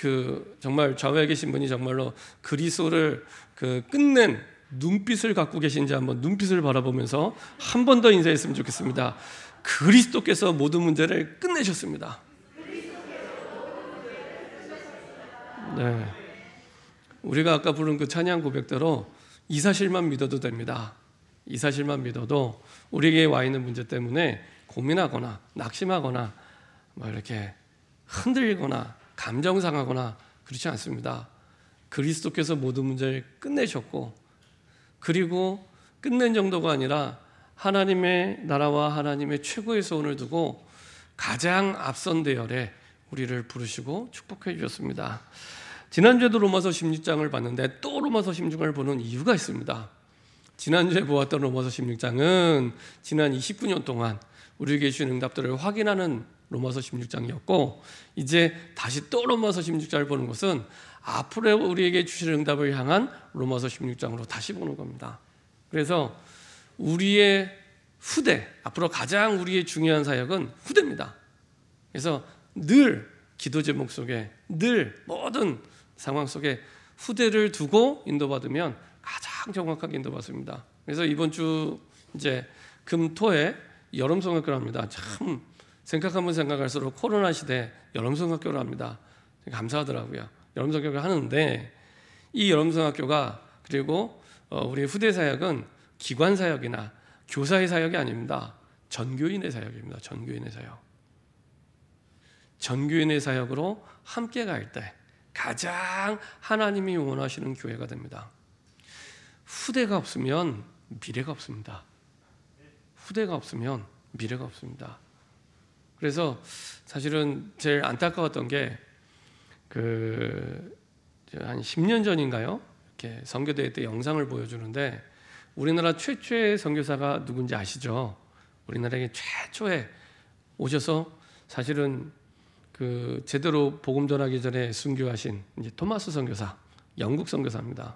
그 정말 좌우에 계신 분이 정말로 그리스도를 그 끝낸 눈빛을 갖고 계신지 한번 눈빛을 바라보면서 한 번 더 인사했으면 좋겠습니다. 그리스도께서 모든 문제를 끝내셨습니다. 네, 우리가 아까 부른 그 찬양 고백대로 이 사실만 믿어도 됩니다. 이 사실만 믿어도 우리에게 와 있는 문제 때문에 고민하거나 낙심하거나 뭐 이렇게 흔들리거나 감정 상하거나 그렇지 않습니다. 그리스도께서 모든 문제를 끝내셨고, 그리고 끝낸 정도가 아니라 하나님의 나라와 하나님의 최고의 소원을 두고 가장 앞선 대열에 우리를 부르시고 축복해 주셨습니다. 지난주에도 로마서 16장을 봤는데 또 로마서 16장을 보는 이유가 있습니다. 지난주에 보았던 로마서 16장은 지난 29년 동안 우리에게 주신 응답들을 확인하는 로마서 16장이었고, 이제 다시 또 로마서 16장을 보는 것은 앞으로 우리에게 주실 응답을 향한 로마서 16장으로 다시 보는 겁니다. 그래서 우리의 후대, 앞으로 가장 우리의 중요한 사역은 후대입니다. 그래서 늘 기도 제목 속에, 늘 모든 상황 속에 후대를 두고 인도받으면 가장 정확하게 인도받습니다. 그래서 이번 주 이제 금토에 여름성학교를 합니다. 참 생각하면 생각할수록 코로나 시대 여름성학교를 합니다. 감사하더라고요. 여름성학교를 하는데 이 여름성학교가, 그리고 우리 후대 사역은 기관 사역이나 교사의 사역이 아닙니다. 전교인의 사역입니다. 전교인의 사역. 전교인의 사역으로 함께 갈 때 가장 하나님이 원하시는 교회가 됩니다. 후대가 없으면 미래가 없습니다. 후대가 없으면 미래가 없습니다. 그래서 사실은 제일 안타까웠던 게 한 10년 전인가요? 이렇게 선교대회 때 영상을 보여주는데 우리나라 최초의 선교사가 누군지 아시죠? 우리나라에 최초에 오셔서 사실은 그 제대로 복음 전하기 전에 순교하신 이제 토마스 선교사, 영국 선교사입니다.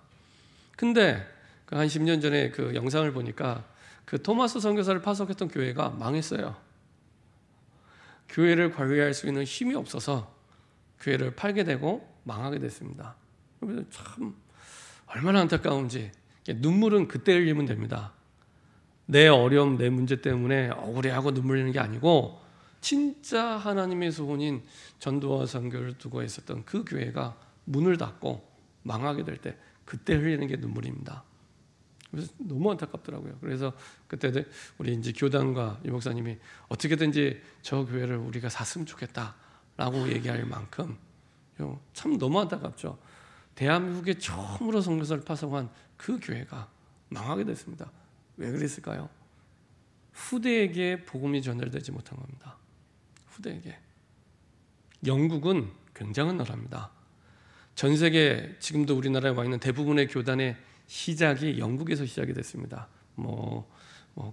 근데 그 한 10년 전에 그 영상을 보니까 그 토마스 선교사를 파송했던 교회가 망했어요. 교회를 관리할 수 있는 힘이 없어서 교회를 팔게 되고 망하게 됐습니다. 그래서 참 얼마나 안타까운지, 눈물은 그때 흘리면 됩니다. 내 어려움, 내 문제 때문에 억울해하고 눈물 흘리는 게 아니고 진짜 하나님의 소원인 전도와 선교를 두고 있었던 그 교회가 문을 닫고 망하게 될 때 그때 흘리는 게 눈물입니다. 그래서 너무 안타깝더라고요. 그래서 그때 우리 이제 교단과 이 목사님이 어떻게든지 저 교회를 우리가 샀으면 좋겠다라고 얘기할 만큼 참 너무 안타깝죠. 대한민국에 처음으로 선교사를 파송한 그 교회가 망하게 됐습니다. 왜 그랬을까요? 후대에게 복음이 전달되지 못한 겁니다. 후대에게. 영국은 굉장한 나라입니다. 전 세계 지금도 우리나라에 와 있는 대부분의 교단의 시작이 영국에서 시작이 됐습니다.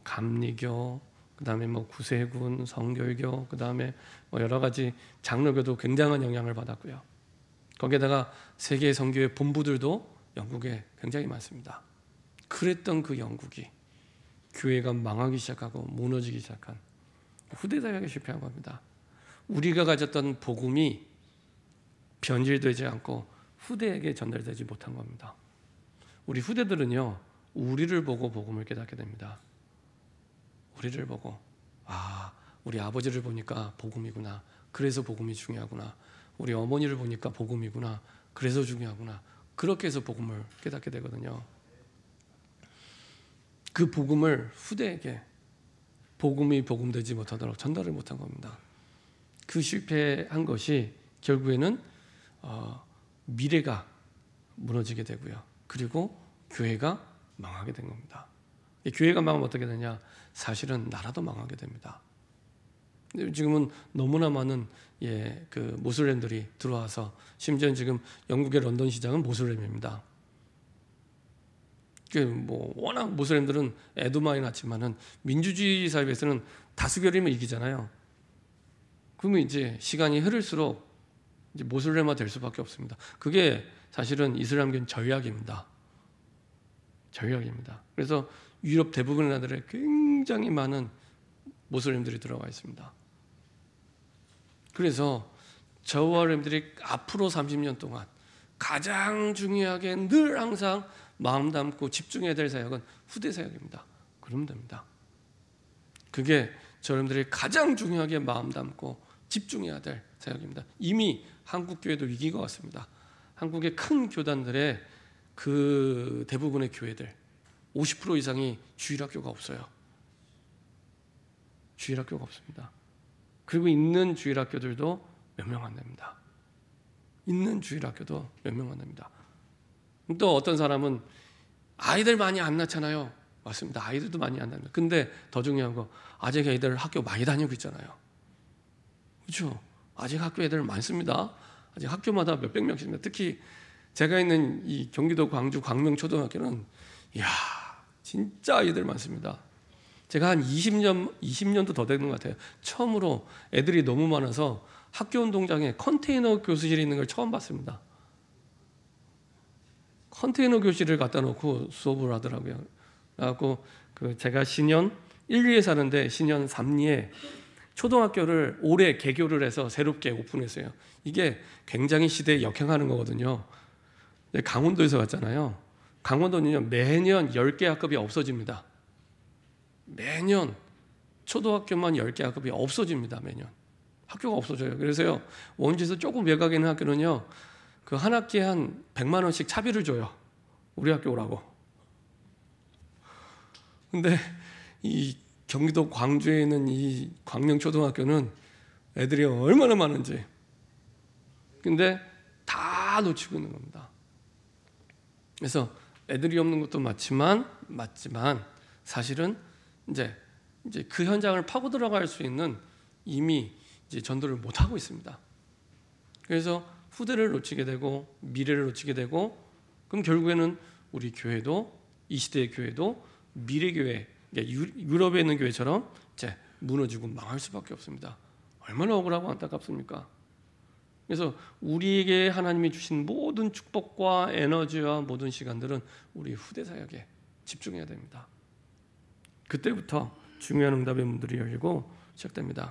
감리교, 그다음에 구세군, 성결교, 그다음에 여러 가지 장로교도 굉장한 영향을 받았고요. 거기에다가 세계 선교의 본부들도 영국에 굉장히 많습니다. 그랬던 그 영국이 교회가 망하기 시작하고 무너지기 시작한 후대 사역에 실패한 겁니다. 우리가 가졌던 복음이 변질되지 않고 후대에게 전달되지 못한 겁니다. 우리 후대들은요, 우리를 보고 복음을 깨닫게 됩니다. 우리를 보고, 우리 아버지를 보니까 복음이구나, 그래서 복음이 중요하구나. 우리 어머니를 보니까 복음이구나, 그래서 중요하구나. 그렇게 해서 복음을 깨닫게 되거든요. 그 복음을 후대에게 복음이 복음되지 못하도록 전달을 못한 겁니다. 그 실패한 것이 결국에는 미래가 무너지게 되고요. 그리고 교회가 망하게 된 겁니다. 교회가 망하면 어떻게 되냐? 사실은 나라도 망하게 됩니다. 지금은 너무나 많은 그 모슬렘들이 들어와서, 심지어 지금 영국의 런던 시장은 모슬렘입니다. 워낙 모슬렘들은 애도 많이 낳지만은 민주주의 사회에서는 다수결이면 이기잖아요. 그러면 이제 시간이 흐를수록 이제 모슬렘화 될 수밖에 없습니다. 그게 사실은 이슬람교는 전략입니다. 전략입니다. 그래서 유럽 대부분의 나라들에 굉장히 많은 모슬렘들이 들어와 있습니다. 그래서 저와 여러분들이 앞으로 30년 동안 가장 중요하게 늘 항상 마음 담고 집중해야 될 사역은 후대 사역입니다. 그러면 됩니다. 그게 여러분들이 가장 중요하게 마음 담고 집중해야 될 사역입니다. 이미 한국 교회도 위기가 왔습니다. 한국의 큰 교단들의 그 대부분의 교회들 50% 이상이 주일학교가 없어요. 주일학교가 없습니다. 그리고 있는 주일학교들도 몇 명 안 됩니다. 있는 주일학교도 몇 명 안 됩니다. 또 어떤 사람은 아이들 많이 안 낳잖아요. 맞습니다. 아이들도 많이 안 낳습니다. 근데 더 중요한 거 아직 애들 학교 많이 다니고 있잖아요. 그렇죠? 아직 학교 애들 많습니다. 아직 학교마다 몇백 명씩입니다. 특히 제가 있는 이 경기도 광주 광명초등학교는 이야 진짜 아이들 많습니다. 제가 한 20년도 더 되는 것 같아요. 처음으로 애들이 너무 많아서 학교 운동장에 컨테이너 교실이 있는 걸 처음 봤습니다. 컨테이너 교실을 갖다 놓고 수업을 하더라고요. 그래갖고 제가 신현 1, 2에 사는데 신현 3, 2에 초등학교를 올해 개교를 해서 새롭게 오픈했어요. 이게 굉장히 시대에 역행하는 거거든요. 강원도에서 갔잖아요. 강원도는요 매년 10개 학급이 없어집니다. 매년 초등학교만 10개 학급이 없어집니다. 매년 학교가 없어져요. 그래서요 원주에서 조금 외곽에 있는 학교는요 그 한 학기에 한 100만 원씩 차비를 줘요. 우리 학교 오라고. 근데 이 경기도 광주에 있는 이 광명초등학교는 애들이 얼마나 많은지 근데 다 놓치고 있는 겁니다. 그래서 애들이 없는 것도 맞지만 사실은 이제 그 현장을 파고 들어갈 수 있는 이미 이제 전도를 못 하고 있습니다. 그래서 후대를 놓치게 되고 미래를 놓치게 되고 그럼 결국에는 우리 교회도 이 시대의 교회도 미래 교회 유럽에 있는 교회처럼 이제 무너지고 망할 수밖에 없습니다. 얼마나 억울하고 안타깝습니까? 그래서 우리에게 하나님이 주신 모든 축복과 에너지와 모든 시간들은 우리 후대 사역에 집중해야 됩니다. 그때부터 중요한 응답의 문들이 열리고 시작됩니다.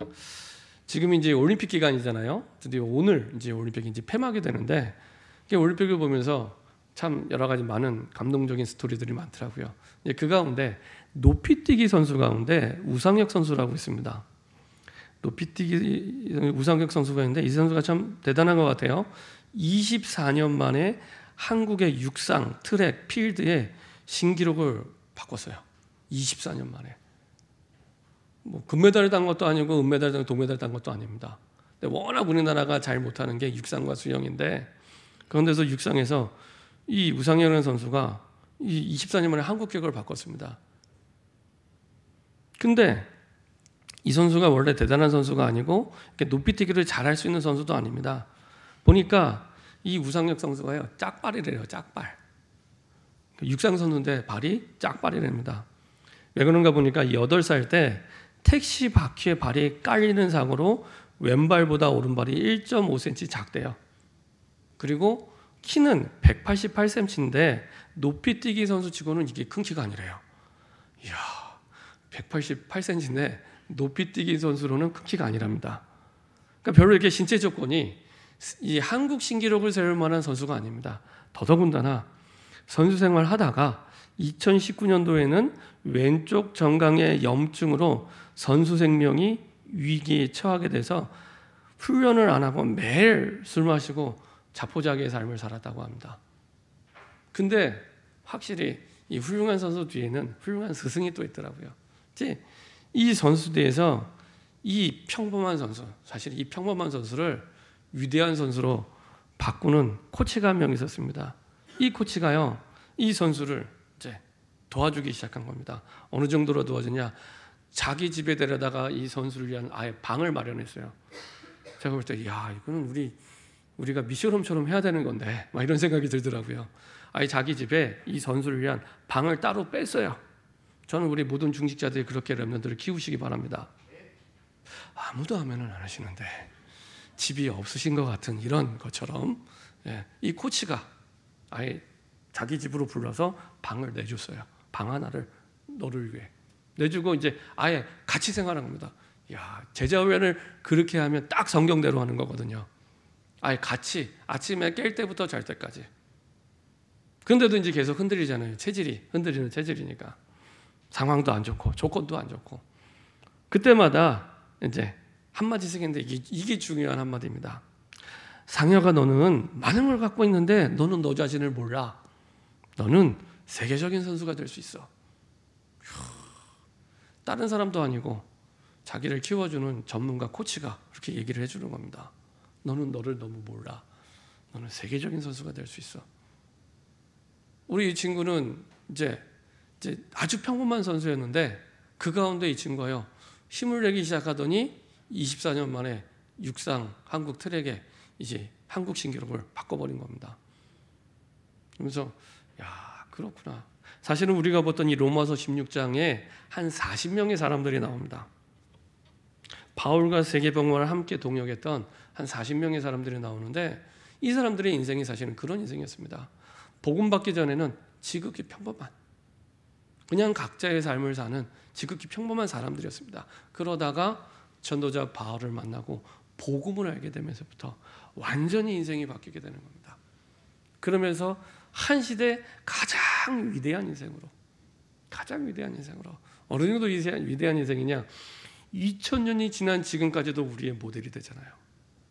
지금 이제 올림픽 기간이잖아요. 드디어 오늘 이제 올림픽이 이제 폐막이 되는데 올림픽을 보면서 참 여러 가지 많은 감동적인 스토리들이 많더라고요. 그 가운데 높이뛰기 선수 가운데 우상혁 선수라고 있습니다. 높이뛰기 우상혁 선수가 있는데 이 선수가 참 대단한 것 같아요. 24년 만에 한국의 육상, 트랙, 필드에 신기록을 바꿨어요. 24년 만에. 뭐 금메달을 딴 것도 아니고 은메달, 동메달 딴 것도 아닙니다. 근데 워낙 우리나라가 잘 못하는 게 육상과 수영인데 그런 데서 육상에서 이 우상혁 선수가 이 24년 만에 한국 기록을 바꿨습니다. 근데 이 선수가 원래 대단한 선수가 아니고 이렇게 높이뛰기를 잘할 수 있는 선수도 아닙니다. 보니까 이 우상혁 선수가요 짝발이래요. 짝발. 육상 선수인데 발이 짝발이랍니다. 왜 그런가 보니까 8살 때 택시 바퀴에 발이 깔리는 사고로 왼발보다 오른발이 1.5cm 작대요. 그리고 키는 188cm인데 높이뛰기 선수치고는 이게 큰 키가 아니래요. 이야, 188cm인데 높이뛰기 선수로는 큰 키가 아니랍니다. 그러니까 별로 이렇게 신체 조건이 이 한국 신기록을 세울 만한 선수가 아닙니다. 더더군다나 선수 생활 하다가 2019년도에는 왼쪽 정강의 염증으로 선수 생명이 위기에 처하게 돼서 훈련을 안 하고 매일 술 마시고 자포자기의 삶을 살았다고 합니다. 근데 확실히 이 훌륭한 선수 뒤에는 훌륭한 스승이 또 있더라고요. 이 선수 뒤에서 이 평범한 선수, 사실 이 평범한 선수를 위대한 선수로 바꾸는 코치가 한 명 있었습니다. 이 코치가요, 이 선수를 이제 도와주기 시작한 겁니다. 어느 정도로 도와주냐? 자기 집에 데려다가 이 선수를 위한 아예 방을 마련했어요. 제가 볼 때, 야, 이거는 우리가 미션홈처럼 해야 되는 건데, 막 이런 생각이 들더라고요. 아예 자기 집에 이 선수를 위한 방을 따로 뺐어요. 저는 우리 모든 중직자들이 그렇게 렘넌트를 키우시기 바랍니다. 아무도 하면은 안 하시는데 집이 없으신 것 같은 이런 것처럼 이 코치가 아예 자기 집으로 불러서 방을 내줬어요. 방 하나를 너를 위해 내주고 이제 아예 같이 생활한 겁니다. 야, 제자 훈련을 그렇게 하면 딱 성경대로 하는 거거든요. 아예 같이 아침에 깰 때부터 잘 때까지. 그런데도 이제 계속 흔들리잖아요. 체질이 흔들리는 체질이니까 상황도 안 좋고 조건도 안 좋고 그때마다 이제 한마디 쓰겠는데 이게 중요한 한마디입니다. 상혁아, 너는 많은 걸 갖고 있는데 너는 너 자신을 몰라. 너는 세계적인 선수가 될 수 있어. 다른 사람도 아니고 자기를 키워주는 전문가 코치가 그렇게 얘기를 해주는 겁니다. 너는 너를 너무 몰라. 너는 세계적인 선수가 될 수 있어. 우리 이 친구는 이제 아주 평범한 선수였는데 그 가운데 이 친구가요 힘을 내기 시작하더니 24년 만에 육상 한국 트랙에 이제 한국 신기록을 바꿔버린 겁니다. 그래서 야, 그렇구나. 사실은 우리가 봤던 이 로마서 16장에 한 40명의 사람들이 나옵니다. 바울과 세계복음을 함께 동역했던 한 40명의 사람들이 나오는데 이 사람들의 인생이 사실은 그런 인생이었습니다. 복음 받기 전에는 지극히 평범한 그냥 각자의 삶을 사는 지극히 평범한 사람들이었습니다. 그러다가 전도자 바울을 만나고 복음을 알게 되면서부터 완전히 인생이 바뀌게 되는 겁니다. 그러면서 한 시대 가장 위대한 인생으로 어느 정도 위대한 인생이냐 2000년이 지난 지금까지도 우리의 모델이 되잖아요.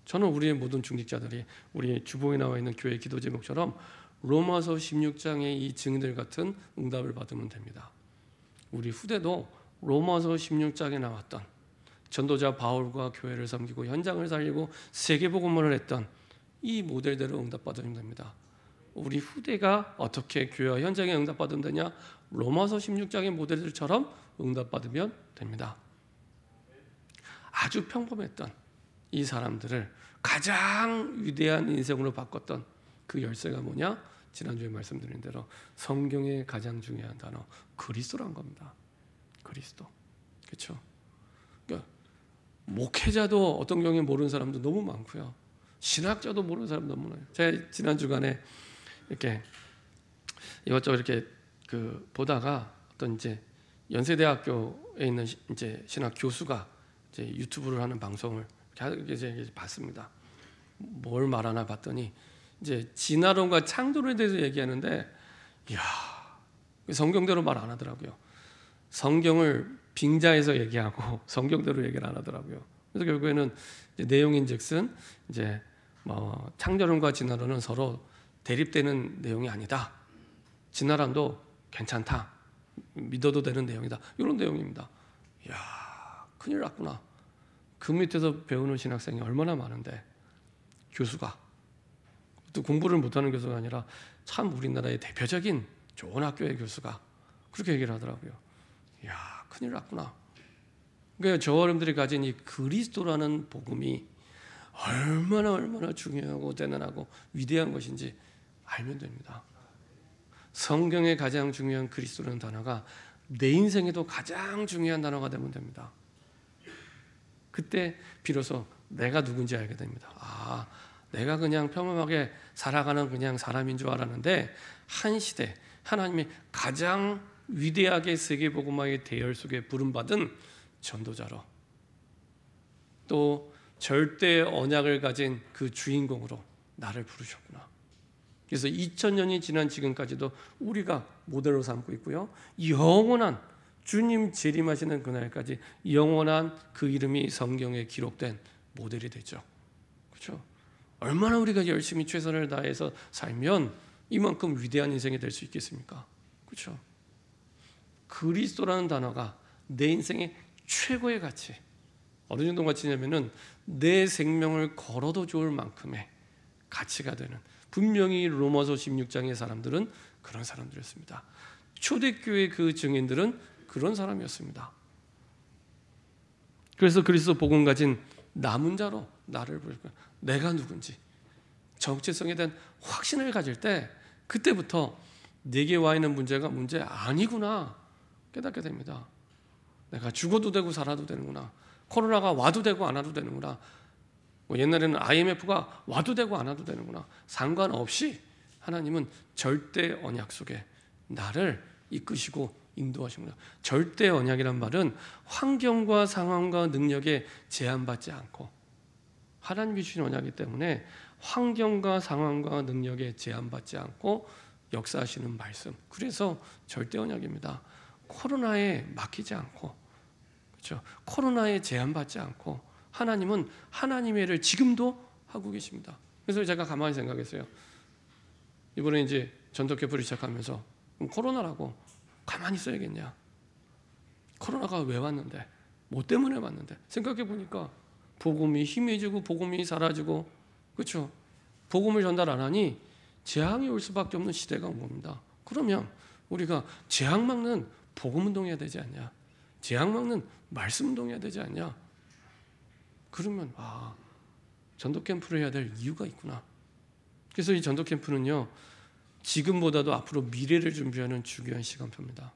저는 우리의 모든 중직자들이 우리 주보에 나와 있는 교회 기도 제목처럼 로마서 16장의 이 증인들 같은 응답을 받으면 됩니다. 우리 후대도 로마서 16장에 나왔던 전도자 바울과 교회를 섬기고 현장을 살리고 세계복음을 했던 이 모델대로 응답받으면 됩니다. 우리 후대가 어떻게 교회와 현장에 응답받으면 되냐? 로마서 16장의 모델들처럼 응답받으면 됩니다. 아주 평범했던 이 사람들을 가장 위대한 인생으로 바꿨던 그 열쇠가 뭐냐? 지난주에 말씀드린 대로 성경의 가장 중요한 단어 그리스도란 겁니다. 그리스도. 그렇죠? 그러니까 목회자도 어떤 경우에 모르는 사람도 너무 많고요. 신학자도 모르는 사람도 너무 많아요. 제가 지난 주간에 이렇게 이것저것 이렇게 보다가 어떤 이제 연세대학교에 있는 이제 신학 교수가 이제 유튜브를 하는 방송을 이제 봤습니다. 뭘 말하나 봤더니 이제 진화론과 창조론에 대해서 얘기하는데, 이야, 성경대로 말 안 하더라고요. 성경을 빙자해서 얘기하고 성경대로 얘기를 안 하더라고요. 그래서 결국에는 이제 내용인즉슨 이제 창조론과 진화론은 서로 대립되는 내용이 아니다. 진화론도 괜찮다. 믿어도 되는 내용이다. 이런 내용입니다. 이야, 큰일 났구나. 그 밑에서 배우는 신학생이 얼마나 많은데 교수가 또 공부를 못하는 교수가 아니라 참 우리나라의 대표적인 좋은 학교의 교수가 그렇게 얘기를 하더라고요. 이야, 큰일 났구나. 그러니까 저 어른들이 가진 이 그리스도라는 복음이 얼마나 중요하고 대단하고 위대한 것인지 알면 됩니다. 성경의 가장 중요한 그리스도라는 단어가 내 인생에도 가장 중요한 단어가 되면 됩니다. 그때 비로소 내가 누군지 알게 됩니다. 아, 내가 그냥 평범하게 살아가는 그냥 사람인 줄 알았는데 한 시대 하나님이 가장 위대하게 세계복음화의 대열 속에 부름받은 전도자로 또 절대 언약을 가진 그 주인공으로 나를 부르셨구나. 그래서 2000년이 지난 지금까지도 우리가 모델로 삼고 있고요. 영원한 주님 재림하시는 그날까지 영원한 그 이름이 성경에 기록된 모델이 되죠. 그렇죠? 얼마나 우리가 열심히 최선을 다해서 살면 이만큼 위대한 인생이 될 수 있겠습니까? 그렇죠? 그리스도라는 단어가 내 인생의 최고의 가치. 어느 정도 가치냐면은 내 생명을 걸어도 좋을 만큼의 가치가 되는, 분명히 로마서 16장의 사람들은 그런 사람들이었습니다. 초대교회 그 증인들은 그런 사람이었습니다. 그래서 그리스도 복음 가진 남은 자로 나를 부르고 내가 누군지 정체성에 대한 확신을 가질 때 그때부터 내게 와 있는 문제가 문제 아니구나 깨닫게 됩니다. 내가 죽어도 되고 살아도 되는구나. 코로나가 와도 되고 안 와도 되는구나. 옛날에는 IMF가 와도 되고 안 와도 되는구나. 상관없이 하나님은 절대 언약 속에 나를 이끄시고 인도하십니다. 절대 언약이란 말은 환경과 상황과 능력에 제한받지 않고 하나님이 주신 언약이기 때문에 환경과 상황과 능력에 제한받지 않고 역사하시는 말씀. 그래서 절대 언약입니다. 코로나에 막히지 않고, 그렇죠? 코로나에 제한받지 않고 하나님은 하나님의 일을 지금도 하고 계십니다. 그래서 제가 가만히 생각했어요. 이번에 이제 전도 캠프를 시작하면서 코로나라고 가만히 있어야겠냐? 코로나가 왜 왔는데? 뭐 때문에 왔는데? 생각해 보니까 복음이 희미해지고 복음이 사라지고, 그렇죠? 복음을 전달 안 하니 재앙이 올 수밖에 없는 시대가 온 겁니다. 그러면 우리가 재앙 막는 복음 운동해야 되지 않냐? 재앙 막는 말씀 운동해야 되지 않냐? 그러면 전도 캠프를 해야 될 이유가 있구나. 그래서 이 전도 캠프는요, 지금보다도 앞으로 미래를 준비하는 중요한 시간표입니다.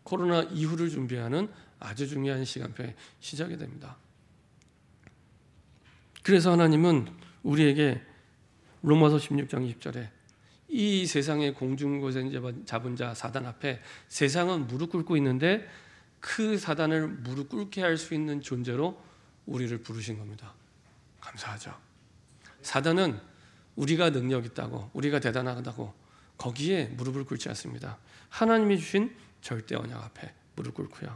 코로나 이후를 준비하는 아주 중요한 시간표에 시작이 됩니다. 그래서 하나님은 우리에게 로마서 16장 20절에 이 세상의 공중고생 잡은 자 사단 앞에 세상은 무릎 꿇고 있는데 그 사단을 무릎 꿇게 할 수 있는 존재로 우리를 부르신 겁니다. 감사하죠. 사단은 우리가 능력 있다고, 우리가 대단하다고 거기에 무릎을 꿇지 않습니다. 하나님이 주신 절대 언약 앞에 무릎 꿇고요.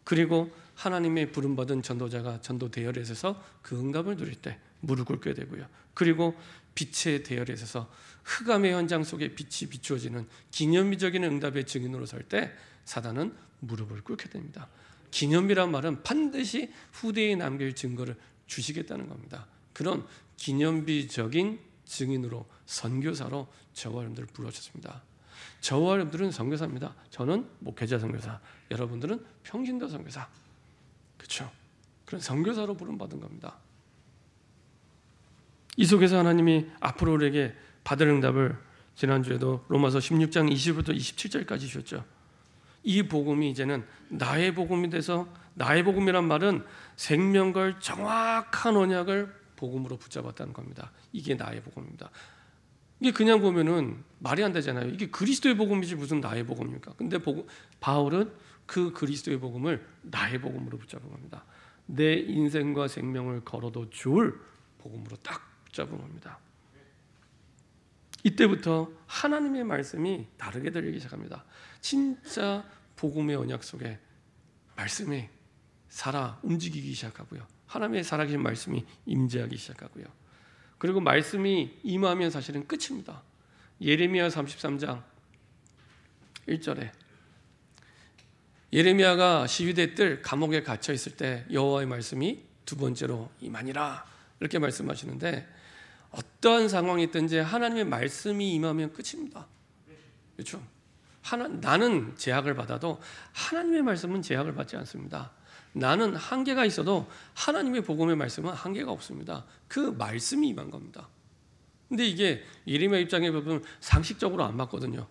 그리고 하나님의 부름받은 전도자가 전도 대열에 서서 그 응답을 누릴 때 무릎 꿇게 되고요. 그리고 빛의 대열에 서서 흑암의 현장 속에 빛이 비추어지는 기념비적인 응답의 증인으로 설 때 사단은 무릎을 꿇게 됩니다. 기념비란 말은 반드시 후대에 남길 증거를 주시겠다는 겁니다. 그런 기념비적인 증인으로, 선교사로 저와 여러분들을 불러주셨습니다. 저와 여러분들은 선교사입니다. 저는 목회자 선교사, 여러분들은 평신도 선교사, 그렇죠? 그런 선교사로 부름받은 겁니다. 이 속에서 하나님이 앞으로 우리에게 받을 응답을 지난주에도 로마서 16장 20부터 27절까지 주셨죠. 이 복음이 이제는 나의 복음이 돼서, 나의 복음이란 말은 생명걸 정확한 언약을 복음으로 붙잡았다는 겁니다. 이게 나의 복음입니다. 이게 그냥 보면은 말이 안 되잖아요. 이게 그리스도의 복음이지 무슨 나의 복음입니까? 근데 바울은 그 그리스도의 복음을 나의 복음으로 붙잡은 겁니다. 내 인생과 생명을 걸어도 좋을 복음으로 딱 붙잡은 겁니다. 이때부터 하나님의 말씀이 다르게 들리기 시작합니다. 진짜 복음의 언약 속에 말씀이 살아 움직이기 시작하고요. 하나님의 살아계신 말씀이 임재하기 시작하고요. 그리고 말씀이 임하면 사실은 끝입니다. 예레미야 33장 1절에 예레미야가 시위대 뜰 감옥에 갇혀 있을 때 여호와의 말씀이 두 번째로 임하니라 이렇게 말씀하시는데, 어떠한 상황이 있든지 하나님의 말씀이 임하면 끝입니다. 그렇죠? 나는 제약을 받아도 하나님의 말씀은 제약을 받지 않습니다. 나는 한계가 있어도 하나님의 복음의 말씀은 한계가 없습니다. 그 말씀이 임한 겁니다. 근데 이게 예레미야 입장에 보면 상식적으로 안 맞거든요.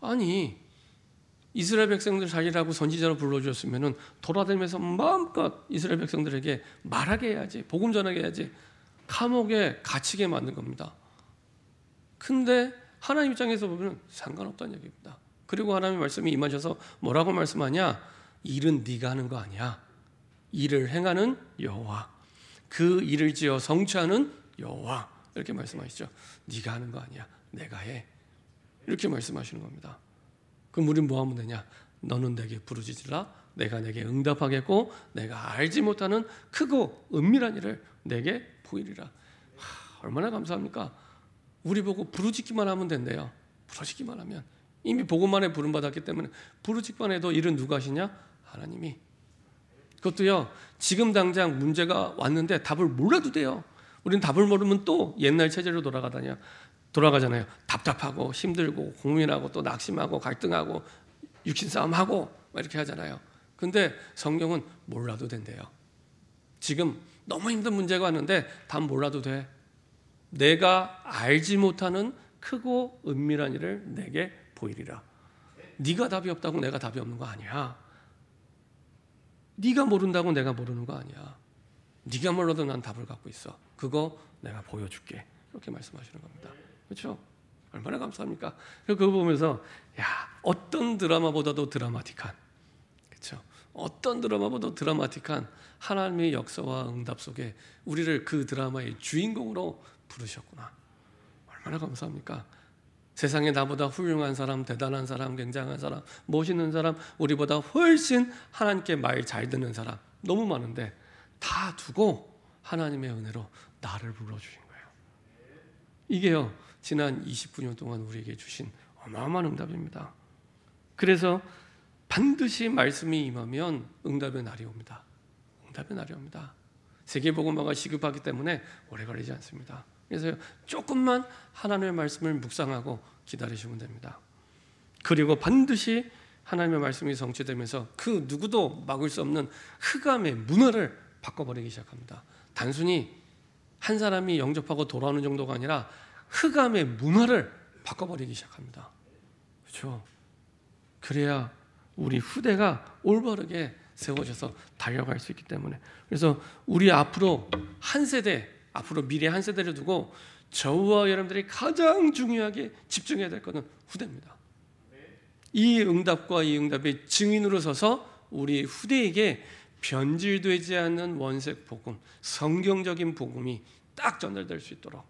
아니, 이스라엘 백성들 살리라고 선지자로 불러주셨으면 돌아다니면서 마음껏 이스라엘 백성들에게 말하게 해야지, 복음 전하게 해야지, 감옥에 갇히게 만든 겁니다. 근데 하나님 입장에서 보면 상관없다는 얘기입니다. 그리고 하나님의 말씀이 임하셔서 뭐라고 말씀하냐? 일은 네가 하는 거 아니야. 일을 행하는 여호와, 그 일을 지어 성취하는 여호와, 이렇게 말씀하시죠. 네가 하는 거 아니야, 내가 해, 이렇게 말씀하시는 겁니다. 그럼 우리는 뭐 하면 되냐? 너는 내게 부르짖으라, 내가 내게 응답하겠고 내가 알지 못하는 크고 은밀한 일을 내게 보이리라. 얼마나 감사합니까? 우리 보고 부르짖기만 하면 된대요. 부르짖기만 하면, 이미 복음만에 부름받았기 때문에 부르짖기만 해도 일은 누가 하시냐? 하나님이. 그것도요, 지금 당장 문제가 왔는데 답을 몰라도 돼요. 우리는 답을 모르면 또 옛날 체제로 돌아가잖아요. 답답하고 힘들고 고민하고 또 낙심하고 갈등하고 육신싸움하고 이렇게 하잖아요. 근데 성경은 몰라도 된대요. 지금 너무 힘든 문제가 왔는데 답 몰라도 돼. 내가 알지 못하는 크고 은밀한 일을 내게 보이리라. 네가 답이 없다고 내가 답이 없는 거 아니야. 네가 모른다고 내가 모르는 거 아니야. 네가 몰라도 난 답을 갖고 있어. 그거 내가 보여줄게. 이렇게 말씀하시는 겁니다. 그렇죠? 얼마나 감사합니까? 그거 보면서 야, 어떤 드라마보다도 드라마틱한, 그렇죠? 어떤 드라마보다 드라마틱한 하나님의 역사와 응답 속에 우리를 그 드라마의 주인공으로 부르셨구나. 얼마나 감사합니까? 세상에 나보다 훌륭한 사람, 대단한 사람, 굉장한 사람, 멋있는 사람, 우리보다 훨씬 하나님께 말 잘 듣는 사람 너무 많은데 다 두고 하나님의 은혜로 나를 불러주신 거예요. 이게요, 지난 29년 동안 우리에게 주신 어마어마한 응답입니다. 그래서 반드시 말씀이 임하면 응답의 날이 옵니다. 응답의 날이 옵니다. 세계복음화가 시급하기 때문에 오래 걸리지 않습니다. 그래서 조금만 하나님의 말씀을 묵상하고 기다리시면 됩니다. 그리고 반드시 하나님의 말씀이 성취되면서 그 누구도 막을 수 없는 흑암의 문화를 바꿔버리기 시작합니다. 단순히 한 사람이 영접하고 돌아오는 정도가 아니라 흑암의 문화를 바꿔버리기 시작합니다. 그렇죠? 그래야 우리 후대가 올바르게 세워져서 달려갈 수 있기 때문에. 그래서 우리 앞으로 한 세대, 앞으로 미래 한 세대를 두고 저와 여러분들이 가장 중요하게 집중해야 될 것은 후대입니다. 이 응답과 이 응답의 증인으로 서서 우리 후대에게 변질되지 않는 원색 복음, 성경적인 복음이 딱 전달될 수 있도록.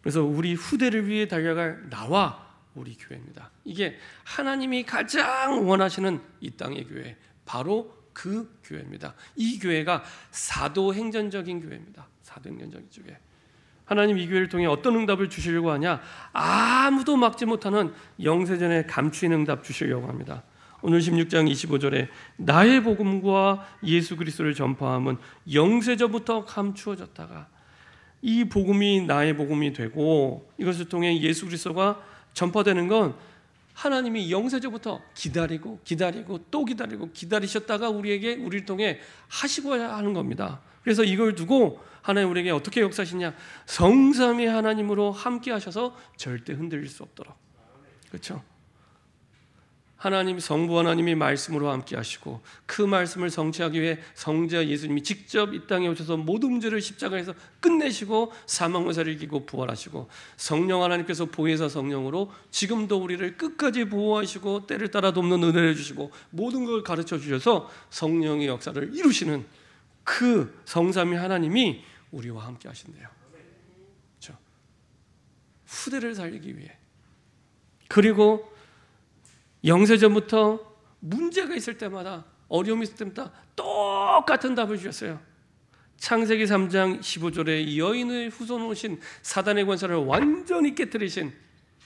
그래서 우리 후대를 위해 달려갈 나와 우리 교회입니다. 이게 하나님이 가장 원하시는 이 땅의 교회, 바로 그 교회입니다. 이 교회가 사도행전적인 교회입니다. 사도행전적인 교회. 하나님 이 교회를 통해 어떤 응답을 주시려고 하냐? 아무도 막지 못하는 영세전에 감추인 응답 주시려고 합니다. 오늘 16장 25절에 나의 복음과 예수 그리스도를 전파함은 영세전부터 감추어졌다가 이 복음이 나의 복음이 되고 이것을 통해 예수 그리스도가 전파되는 건 하나님이 영세전부터 기다리고 또 기다리고 기다리셨다가 우리를 통해 하시고야 하는 겁니다. 그래서 이걸 두고 하나님 우리에게 어떻게 역사하시냐? 성삼위 하나님으로 함께 하셔서 절대 흔들릴 수 없도록. 그렇죠? 하나님 성부 하나님이 말씀으로 함께 하시고 그 말씀을 성취하기 위해 성자 예수님이 직접 이 땅에 오셔서 모든 문제를 십자가에서 끝내시고 사망의사를 이기고 부활하시고 성령 하나님께서 보혜사 성령으로 지금도 우리를 끝까지 보호하시고 때를 따라 돕는 은혜를 주시고 모든 걸 가르쳐 주셔서 성령의 역사를 이루시는 그 성삼위 하나님이 우리와 함께 하신대요. 그렇죠? 후대를 살리기 위해. 그리고 영세전부터 문제가 있을 때마다 어려움이 있을 때마다 똑같은 답을 주셨어요. 창세기 3장 15절에 이 여인의 후손 오신 사단의 권세를 완전히 깨뜨리신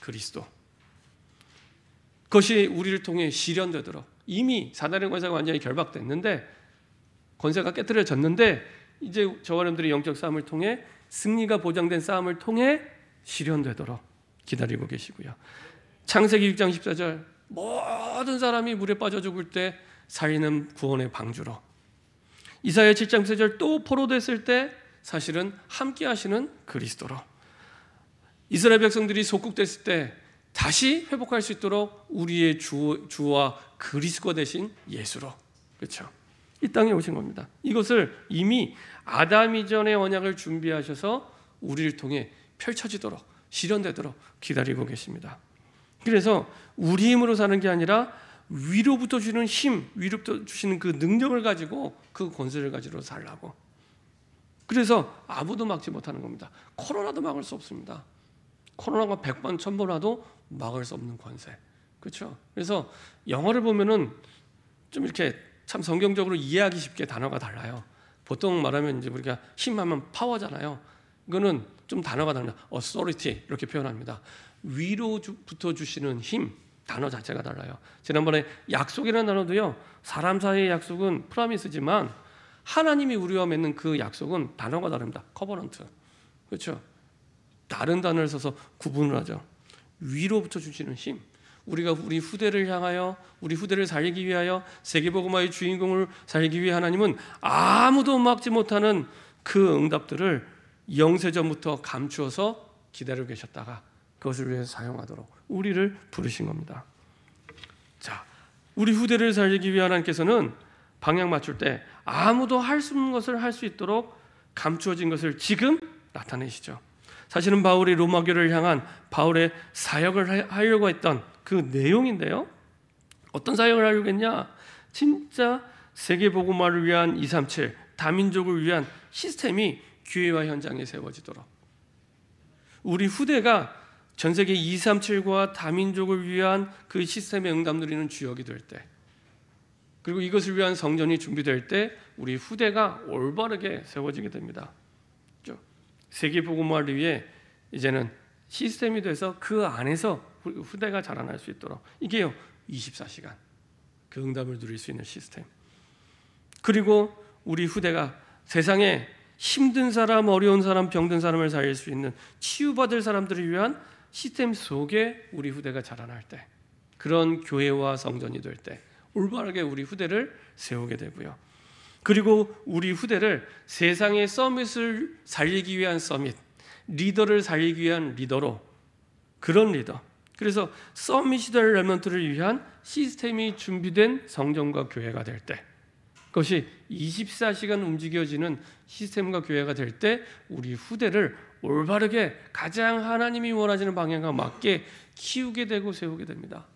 그리스도. 그것이 우리를 통해 실현되도록. 이미 사단의 권세가 완전히 결박됐는데 권세가 깨뜨려졌는데 이제 저와 여러분들의 영적 싸움을 통해 승리가 보장된 싸움을 통해 실현되도록 기다리고 계시고요. 창세기 6장 14절 모든 사람이 물에 빠져 죽을 때 살리는 구원의 방주로. 이사야 7장 3절 또 포로됐을 때 사실은 함께 하시는 그리스도로. 이스라엘 백성들이 속국됐을 때 다시 회복할 수 있도록 우리의 주와 그리스도 대신 예수로. 그렇죠? 이 땅에 오신 겁니다. 이것을 이미 아담 이전의 언약을 준비하셔서 우리를 통해 펼쳐지도록 실현되도록 기다리고 계십니다. 그래서 우리 힘으로 사는 게 아니라 위로부터 주는 힘, 위로부터 주시는 그 능력을 가지고 그 권세를 가지고 살라고. 그래서 아무도 막지 못하는 겁니다. 코로나도 막을 수 없습니다. 코로나가 100번 1000번 와도 막을 수 없는 권세. 그렇죠? 그래서 영어를 보면은 좀 이렇게 참 성경적으로 이해하기 쉽게 단어가 달라요. 보통 말하면 이제 우리가 힘하면 파워잖아요. 이거는 좀 단어가 다릅니다. authority 이렇게 표현합니다. 위로부터 주시는 힘, 단어 자체가 달라요. 지난번에 약속이라는 단어도요, 사람 사이의 약속은 프라미스지만 하나님이 우리와 맺는 그 약속은 단어가 다릅니다. 커버넌트. 그렇죠? 다른 단어를 써서 구분을 하죠. 위로부터 주시는 힘. 우리가 우리 후대를 향하여, 우리 후대를 살리기 위하여, 세계복음화의 주인공을 살리기 위해 하나님은 아무도 막지 못하는 그 응답들을 영세전부터 감추어서 기다리고 계셨다가 그것을 위해서 사용하도록 우리를 부르신 겁니다. 자, 우리 후대를 살리기 위해 하나님께서는 방향 맞출 때 아무도 할 수 없는 것을 할 수 있도록 감추어진 것을 지금 나타내시죠. 사실은 바울이 로마교를 향한 바울의 사역을 하려고 했던 그 내용인데요. 어떤 사역을 하려고 했냐? 진짜 세계복음화를 위한 237 다민족을 위한 시스템이 교회와 현장에 세워지도록, 우리 후대가 전 세계 237과 다민족을 위한 그 시스템에 응답 누리는 주역이 될 때, 그리고 이것을 위한 성전이 준비될 때 우리 후대가 올바르게 세워지게 됩니다. 세계복음화를 위해 이제는 시스템이 돼서 그 안에서 후대가 자라날 수 있도록, 이게요 24시간 그 응답을 누릴 수 있는 시스템. 그리고 우리 후대가 세상에 힘든 사람, 어려운 사람, 병든 사람을 살릴 수 있는 치유받을 사람들을 위한 시스템 속에 우리 후대가 자라날 때, 그런 교회와 성전이 될 때 올바르게 우리 후대를 세우게 되고요. 그리고 우리 후대를 세상의 서밋을 살리기 위한 서밋, 리더를 살리기 위한 리더로, 그런 리더, 그래서 서밋이 될 렘넌트를 위한 시스템이 준비된 성전과 교회가 될 때, 그것이 24시간 움직여지는 시스템과 교회가 될 때 우리 후대를 올바르게 가장 하나님이 원하시는 방향과 맞게 키우게 되고 세우게 됩니다.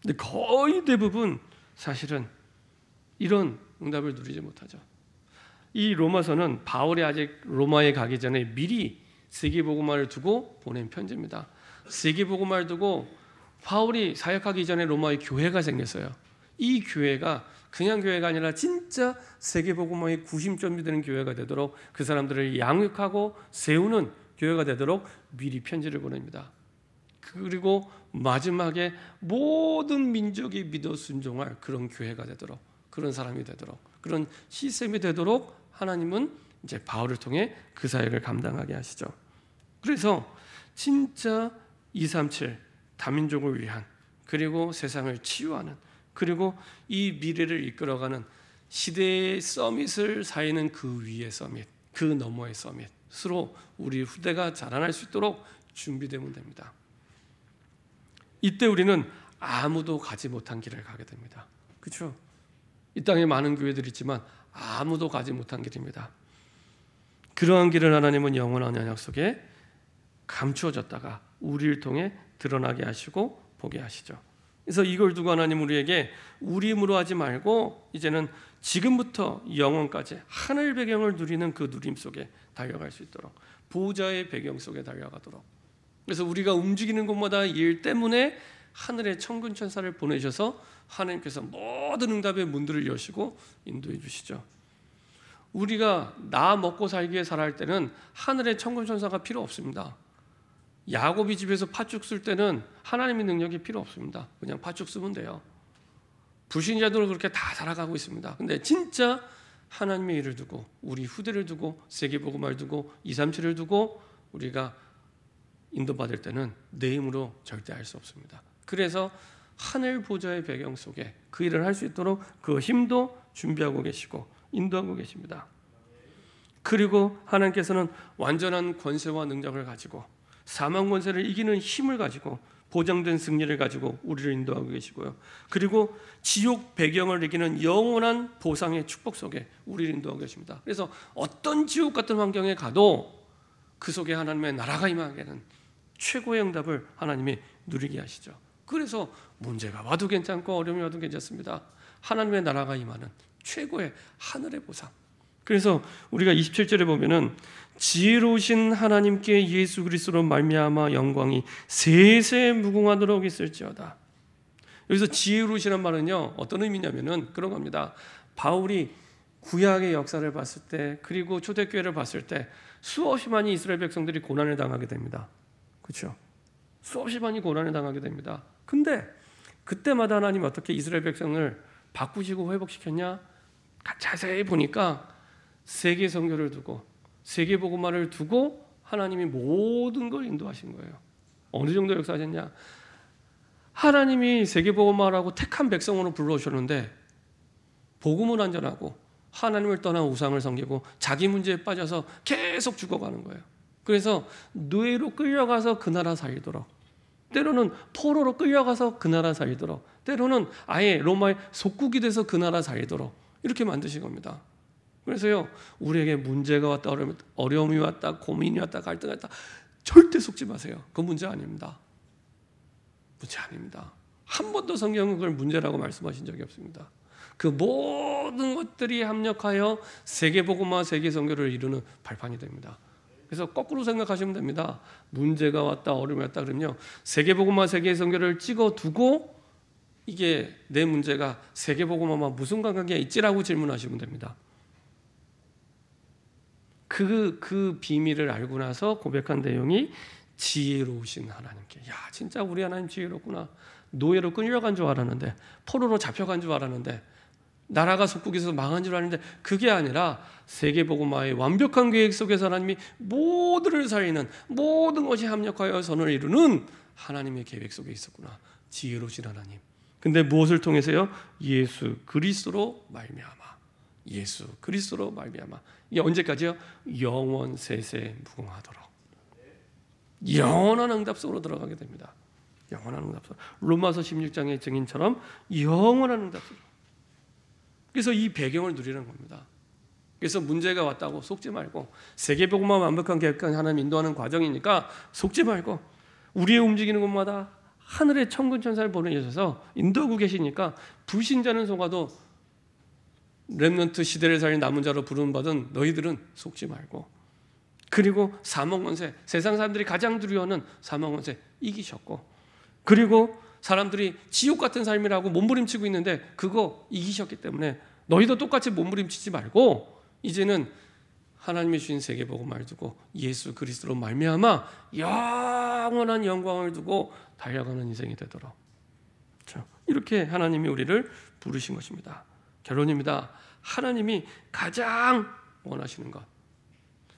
근데 거의 대부분 사실은 이런 응답을 누리지 못하죠. 이 로마서는 바울이 아직 로마에 가기 전에 미리 세계복음화를 두고 보낸 편지입니다. 세계복음화를 두고 바울이 사역하기 전에 로마에 교회가 생겼어요. 이 교회가 그냥 교회가 아니라 진짜 세계복음화의 구심점이 되는 교회가 되도록, 그 사람들을 양육하고 세우는 교회가 되도록 미리 편지를 보냅니다. 그리고 마지막에 모든 민족이 믿어 순종할 그런 교회가 되도록, 그런 사람이 되도록, 그런 시스템이 되도록 하나님은 이제 바울을 통해 그 사역을 감당하게 하시죠. 그래서 진짜 237 다민족을 위한, 그리고 세상을 치유하는, 그리고 이 미래를 이끌어가는 시대의 서밋을 사이는 그 위의 서밋, 그 너머의 서밋으로 우리 후대가 자라날 수 있도록 준비되면 됩니다. 이때 우리는 아무도 가지 못한 길을 가게 됩니다. 그렇죠? 이 땅에 많은 교회들이 있지만 아무도 가지 못한 길입니다. 그러한 길을 하나님은 영원한 언약 속에 감추어졌다가 우리를 통해 드러나게 하시고 보게 하시죠. 그래서 이걸 두고 하나님 우리에게 우리 힘으로 하지 말고 이제는 지금부터 영원까지 하늘 배경을 누리는 그 누림 속에 달려갈 수 있도록, 보호자의 배경 속에 달려가도록, 그래서 우리가 움직이는 곳마다 일 때문에 하늘의 천군 천사를 보내셔서 하나님께서 모든 응답의 문들을 여시고 인도해 주시죠. 우리가 나 먹고 살기 위해 살아야 할 때는 하늘의 천군 천사가 필요 없습니다. 야곱이 집에서 팥죽 쓸 때는 하나님의 능력이 필요 없습니다. 그냥 팥죽 쓰면 돼요. 불신자들은 그렇게 다 살아가고 있습니다. 근데 진짜 하나님의 일을 두고, 우리 후대를 두고, 세계복음화를 두고, 237을 두고 우리가 인도받을 때는 내 힘으로 절대 할 수 없습니다. 그래서 하늘 보좌의 배경 속에 그 일을 할 수 있도록 그 힘도 준비하고 계시고 인도하고 계십니다. 그리고 하나님께서는 완전한 권세와 능력을 가지고 사망 권세를 이기는 힘을 가지고 보장된 승리를 가지고 우리를 인도하고 계시고요. 그리고 지옥 배경을 이기는 영원한 보상의 축복 속에 우리를 인도하고 계십니다. 그래서 어떤 지옥 같은 환경에 가도 그 속에 하나님의 나라가 임하게 하는 최고의 응답을 하나님이 누리게 하시죠. 그래서 문제가 와도 괜찮고 어려움이 와도 괜찮습니다. 하나님의 나라가 임하는 최고의 하늘의 보상. 그래서 우리가 27절에 보면은 지혜로우신 하나님께 예수 그리스도로 말미암아 영광이 세세 무궁하도록 있을지어다. 여기서 지혜로우시란 말은요 어떤 의미냐면은 그런 겁니다. 바울이 구약의 역사를 봤을 때, 그리고 초대교회를 봤을 때 수없이 많이 이스라엘 백성들이 고난을 당하게 됩니다. 그렇죠? 수없이 많이 고난을 당하게 됩니다. 근데 그때마다 하나님이 어떻게 이스라엘 백성을 바꾸시고 회복시켰냐? 자세히 보니까 세계 선교를 두고, 세계 복음화를 두고 하나님이 모든 걸 인도하신 거예요. 어느 정도 역사하셨냐? 하나님이 세계 복음화라고 택한 백성으로 불러오셨는데 복음은 안 전하고 하나님을 떠난 우상을 섬기고 자기 문제에 빠져서 계속 죽어가는 거예요. 그래서 노예로 끌려가서 그 나라 살도록, 때로는 포로로 끌려가서 그 나라 살도록, 때로는 아예 로마의 속국이 돼서 그 나라 살도록 이렇게 만드신 겁니다. 그래서요 우리에게 문제가 왔다, 어려움이 왔다, 고민이 왔다, 갈등이 왔다 절대 속지 마세요. 그 문제 아닙니다. 문제 아닙니다. 한 번도 성경은 그걸 문제라고 말씀하신 적이 없습니다. 그 모든 것들이 합력하여 세계복음화 세계선교를 이루는 발판이 됩니다. 그래서 거꾸로 생각하시면 됩니다. 문제가 왔다, 어려움이 왔다 그러면요, 세계복음화 세계선교를 찍어두고 이게 내 문제가 세계복음화와 무슨 관계가 있지라고 질문하시면 됩니다. 그 비밀을 알고 나서 고백한 내용이 지혜로우신 하나님께. 야, 진짜 우리 하나님 지혜롭구나. 노예로 끌려간 줄 알았는데, 포로로 잡혀간 줄 알았는데, 나라가 속국에서 망한 줄 알았는데, 그게 아니라 세계복음화의 완벽한 계획 속에서 하나님이 모두를 살리는, 모든 것이 합력하여 선을 이루는 하나님의 계획 속에 있었구나. 지혜로우신 하나님. 근데 무엇을 통해서요? 예수 그리스도로 말미암아. 예수 그리스도로 말미암아. 이게 언제까지요? 영원 세세 무궁하도록. 영원한 응답 속으로 들어가게 됩니다. 영원한 응답 속. 로마서 16장의 증인처럼 영원한 응답 속으로. 그래서 이 배경을 누리는 겁니다. 그래서 문제가 왔다고 속지 말고, 세계복음화 완벽한 계획과 하나님 인도하는 과정이니까 속지 말고, 우리의 움직이는 곳마다 하늘의 천군 천사를 보내셔서 인도하고 계시니까 불신자는 속아도 렘넌트 시대를 살린 남은 자로 부름받은 너희들은 속지 말고, 그리고 사망원세, 세상 사람들이 가장 두려워하는 사망원세 이기셨고, 그리고 사람들이 지옥 같은 삶이라고 몸부림치고 있는데 그거 이기셨기 때문에 너희도 똑같이 몸부림치지 말고 이제는 하나님이 주신 세계복음을 두고 예수 그리스도로 말미암아 영원한 영광을 두고 달려가는 인생이 되도록, 그렇죠? 이렇게 하나님이 우리를 부르신 것입니다. 결론입니다. 하나님이 가장 원하시는 것,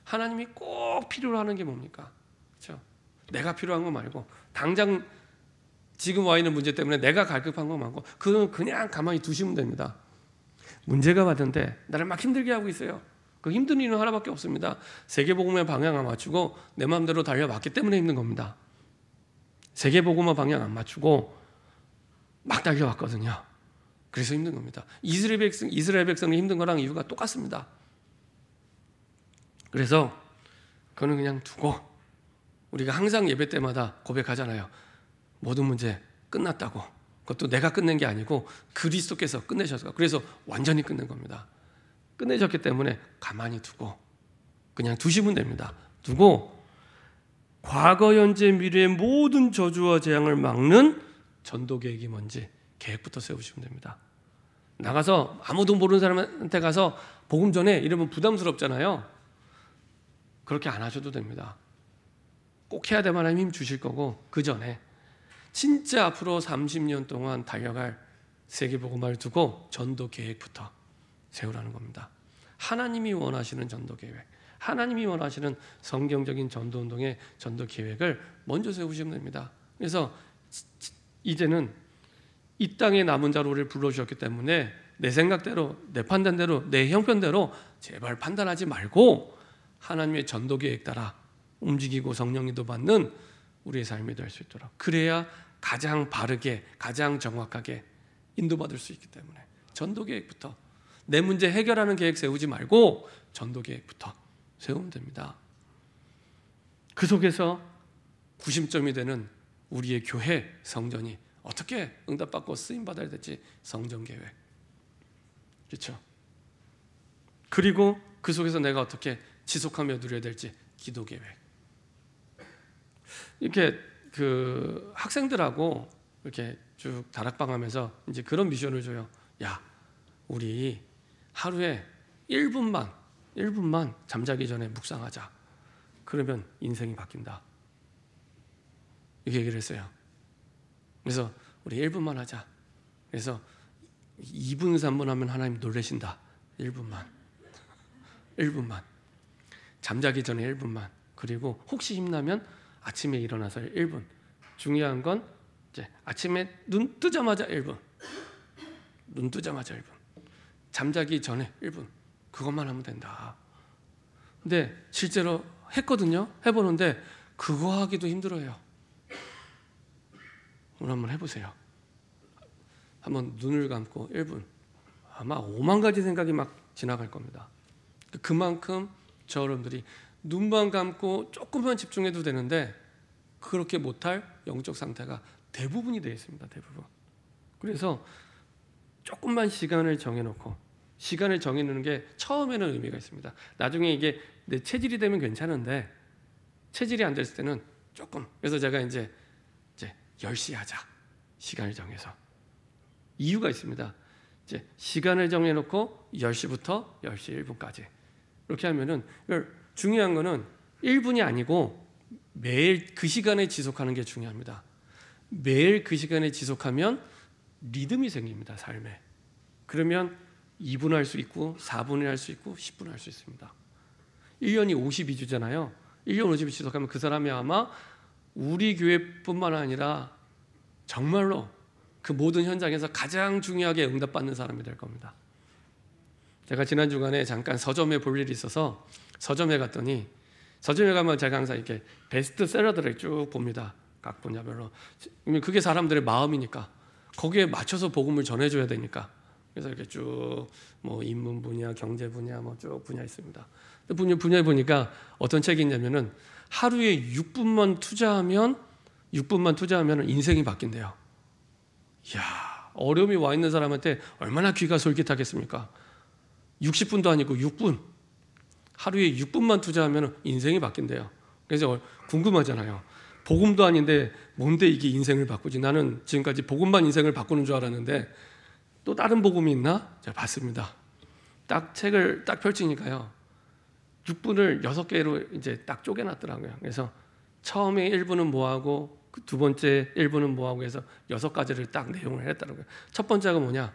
하나님이 꼭 필요로 하는 게 뭡니까? 그렇죠? 내가 필요한 거 말고, 당장 지금 와 있는 문제 때문에 내가 갈급한 거 말고, 그건 그냥 가만히 두시면 됩니다. 문제가 왔는데 나를 막 힘들게 하고 있어요. 그 힘든 이유는 하나밖에 없습니다. 세계복음의 방향 안 맞추고 내 마음대로 달려왔기 때문에 힘든 겁니다. 세계복음의 방향 안 맞추고 막 달려왔거든요. 그래서 힘든 겁니다. 이스라엘 백성이 힘든 거랑 이유가 똑같습니다. 그래서 그거는 그냥 두고, 우리가 항상 예배 때마다 고백하잖아요. 모든 문제 끝났다고. 그것도 내가 끝낸 게 아니고 그리스도께서 끝내셔서, 그래서 완전히 끝낸 겁니다. 끝내셨기 때문에 가만히 두고, 그냥 두시면 됩니다. 두고 과거, 현재, 미래의 모든 저주와 재앙을 막는 전도 계획이 뭔지 계획부터 세우시면 됩니다. 나가서 아무도 모르는 사람한테 가서 복음 전해 이러면 부담스럽잖아요. 그렇게 안 하셔도 됩니다. 꼭 해야 될 만한 힘 주실 거고, 그 전에 진짜 앞으로 30년 동안 달려갈 세계복음화를 두고 전도 계획부터 세우라는 겁니다. 하나님이 원하시는 전도 계획, 하나님이 원하시는 성경적인 전도운동의 전도 계획을 먼저 세우시면 됩니다. 그래서 이제는 이 땅에 남은 자로 우리를 불러주셨기 때문에 내 생각대로, 내 판단대로, 내 형편대로 제발 판단하지 말고 하나님의 전도 계획 따라 움직이고 성령님도 받는 우리의 삶이 될 수 있도록, 그래야 가장 바르게, 가장 정확하게 인도받을 수 있기 때문에 전도 계획부터, 내 문제 해결하는 계획 세우지 말고 전도 계획부터 세우면 됩니다. 그 속에서 구심점이 되는 우리의 교회, 성전이 어떻게 응답받고 쓰임받아야 될지 성전 계획, 그렇죠? 그리고 그 속에서 내가 어떻게 지속하며 누려야 될지 기도 계획. 이렇게 그 학생들하고 이렇게 쭉 다락방 하면서 이제 그런 미션을 줘요. 야, 우리 하루에 1분만 잠자기 전에 묵상하자. 그러면 인생이 바뀐다. 이렇게 얘기를 했어요. 그래서 우리 1분만 하자. 그래서 2분, 3분 하면 하나님 놀라신다. 1분만. 잠자기 전에 1분만. 그리고 혹시 힘나면 아침에 일어나서 1분. 중요한 건 이제 아침에 눈 뜨자마자 1분. 눈 뜨자마자 1분. 잠자기 전에 1분. 그것만 하면 된다. 근데 실제로 했거든요. 해보는데 그거 하기도 힘들어요. 오늘 한번 해보세요. 한번 눈을 감고 1분. 아마 5만 가지 생각이 막 지나갈 겁니다. 그만큼 저 여러분들이 눈만 감고 조금만 집중해도 되는데 그렇게 못할 영적 상태가 대부분이 되어 있습니다. 대부분. 그래서 조금만 시간을 정해놓고, 시간을 정해놓는 게 처음에는 의미가 있습니다. 나중에 이게 내 체질이 되면 괜찮은데 체질이 안 됐을 때는 조금. 그래서 제가 이제 10시 하자, 시간을 정해서. 이유가 있습니다. 이제 시간을 정해놓고 10시부터 10시 1분까지 이렇게 하면은, 중요한 거는 1분이 아니고 매일 그 시간에 지속하는 게 중요합니다. 매일 그 시간에 지속하면 리듬이 생깁니다, 삶에. 그러면 2분 할 수 있고 4분을 할 수 있고 10분 할 수 있습니다. 1년이 52주잖아요. 1년 52주 지속하면 그 사람이 아마 우리 교회뿐만 아니라 정말로 그 모든 현장에서 가장 중요하게 응답받는 사람이 될 겁니다. 제가 지난 주간에 잠깐 서점에 볼 일이 있어서 서점에 갔더니, 서점에 가면 제가 항상 이렇게 베스트셀러들을 쭉 봅니다. 각 분야별로. 그게 사람들의 마음이니까, 거기에 맞춰서 복음을 전해줘야 되니까. 그래서 이렇게 쭉 뭐 인문 분야, 경제 분야, 뭐 쭉 분야 있습니다. 분야에 보니까 어떤 책이 있냐면은 하루에 6분만 투자하면 인생이 바뀐대요. 이야, 어려움이 와 있는 사람한테 얼마나 귀가 솔깃하겠습니까? 60분도 아니고 6분, 하루에 6분만 투자하면 인생이 바뀐대요. 그래서 궁금하잖아요. 복음도 아닌데 뭔데 이게 인생을 바꾸지? 나는 지금까지 복음만 인생을 바꾸는 줄 알았는데 또 다른 복음이 있나? 제가 봤습니다. 딱 책을 딱 펼치니까요, 6분을 6개로 이제 딱 쪼개놨더라고요. 그래서 처음에 1분은 뭐하고, 두 번째 1분은 뭐하고 해서 6가지를 딱 내용을 했더라고요. 첫 번째가 뭐냐?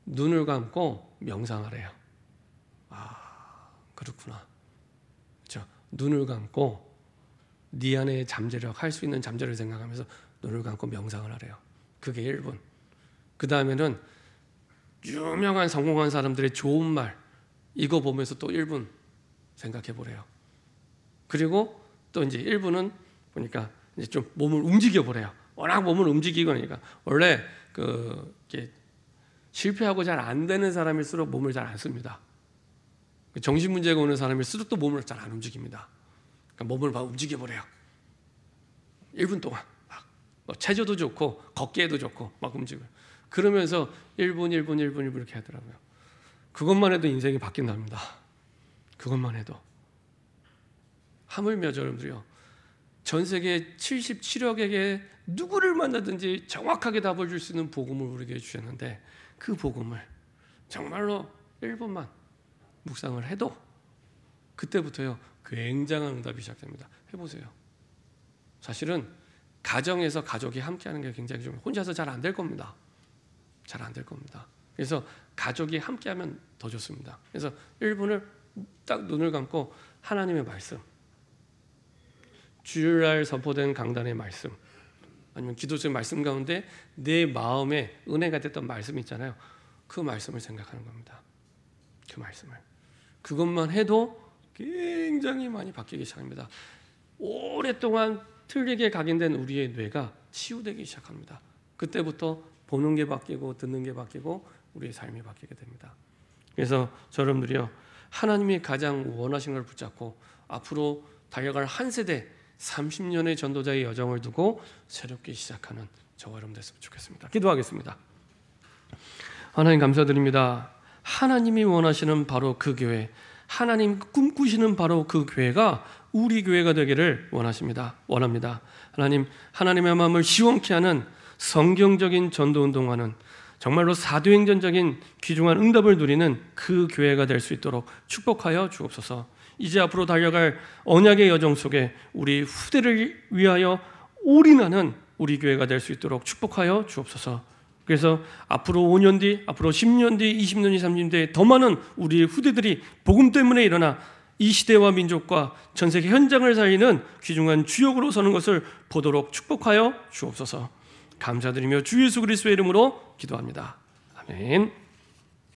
눈을 감고 명상하래요. 아, 그렇구나. 그렇죠? 눈을 감고 네 안에 잠재력, 할 수 있는 잠재력을 생각하면서 눈을 감고 명상을 하래요. 그게 1분. 그 다음에는 유명한 성공한 사람들의 좋은 말, 이거 보면서 또 1분 생각해 보래요. 그리고 또 이제 1분은 보니까 이제 좀 몸을 움직여 보래요. 워낙 몸을 움직이고 하니까. 원래 이렇게 실패하고 잘 안 되는 사람일수록 몸을 잘 안 씁니다. 정신 문제가 오는 사람일수록 또 몸을 잘 안 움직입니다. 그러니까 몸을 막 움직여 보래요. 1분 동안 막 체조도 좋고 걷기에도 좋고 막 움직여요. 그러면서 1분 이렇게 하더라고요. 그것만 해도 인생이 바뀐답니다. 그것만 해도. 하물며 여러분들이요, 전 세계 77억에게 누구를 만나든지 정확하게 답을 줄 수 있는 복음을 우리에게 주셨는데, 그 복음을 정말로 1분만 묵상을 해도 그때부터요 굉장한 응답이 시작됩니다. 해보세요. 사실은 가정에서 가족이 함께하는 게 굉장히 좀, 혼자서 잘 안 될 겁니다. 잘 안 될 겁니다. 그래서 가족이 함께하면 더 좋습니다. 그래서 1분을 딱 눈을 감고 하나님의 말씀, 주일날 선포된 강단의 말씀, 아니면 기도적 말씀 가운데 내 마음에 은혜가 됐던 말씀 있잖아요. 그 말씀을 생각하는 겁니다. 그 말씀을. 그것만 해도 굉장히 많이 바뀌기 시작합니다. 오랫동안 틀리게 각인된 우리의 뇌가 치유되기 시작합니다. 그때부터 보는 게 바뀌고 듣는 게 바뀌고 우리의 삶이 바뀌게 됩니다. 그래서 여러분들이요, 하나님이 가장 원하시는 걸 붙잡고 앞으로 달려갈 한 세대 30년의 전도자의 여정을 두고 새롭게 시작하는 저와 여러분 됐으면 좋겠습니다. 기도하겠습니다. 하나님 감사드립니다. 하나님이 원하시는 바로 그 교회, 하나님 꿈꾸시는 바로 그 교회가 우리 교회가 되기를 원합니다. 하나님, 하나님의 마음을 시원케 하는 성경적인 전도운동하는, 정말로 사도행전적인 귀중한 응답을 누리는 그 교회가 될 수 있도록 축복하여 주옵소서. 이제 앞으로 달려갈 언약의 여정 속에 우리 후대를 위하여 올인하는 우리 교회가 될 수 있도록 축복하여 주옵소서. 그래서 앞으로 5년 뒤, 앞으로 10년 뒤, 20년 뒤, 30년 뒤에 더 많은 우리 후대들이 복음 때문에 일어나 이 시대와 민족과 전 세계 현장을 살리는 귀중한 주역으로 서는 것을 보도록 축복하여 주옵소서. 감사드리며 주 예수 그리스도의 이름으로 기도합니다. 아멘.